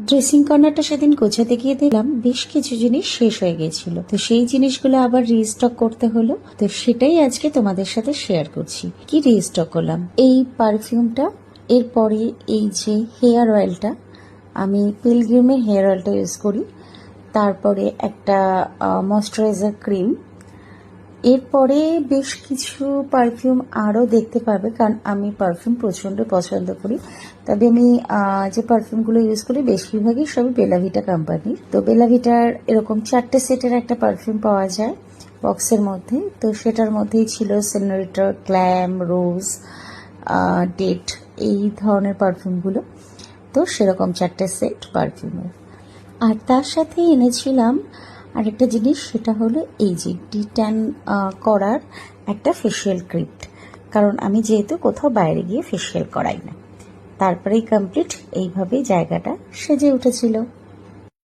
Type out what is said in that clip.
Dressing কর্নারটা সেদিন গোছাতে গিয়ে দেখলাম বেশ কিছু জিনিস শেষ হয়ে গেছিল, তো সেই জিনিসগুলো আবার রিস্টক করতে হলো। তো সেটাই আজকে তোমাদের সাথে শেয়ার করছি। কি রিস্টক করলাম, এই পারফিউমটা, এরপরে এই যে হেয়ার অয়েলটা, আমি পিলগ্রিমের হেয়ার অয়েলটা ইউজ করি, তারপরে একটা ময়শ্চারাইজার ক্রিম, এরপরে বেশ কিছু পারফিউম আরও দেখতে পাবে, কারণ আমি পারফিউম প্রচণ্ড পছন্দ করি। তবে আমি যে পারফিউমগুলো ইউজ করি বেশিরভাগই সবই বেলাভিটা কোম্পানির। তো বেলাভিটার এরকম 4টে সেটের একটা পারফিউম পাওয়া যায় বক্সের মধ্যে, তো সেটার মধ্যেই ছিল সেনোরিটা, গ্ল্যাম, রোজ, ডেট, এই ধরনের পারফিউমগুলো। তো সেরকম 4টে সেট পারফিউমের। আর তার সাথে এনেছিলাম আরেকটা জিনিস, সেটা হলো এই যে ডিট্যান করার একটা ফেসিয়াল কিট, কারণ আমি যেহেতু কোথাও বাইরে গিয়ে ফেসিয়াল করাই না। তারপরেই কমপ্লিট এইভাবেই জায়গাটা সেজে উঠেছিল।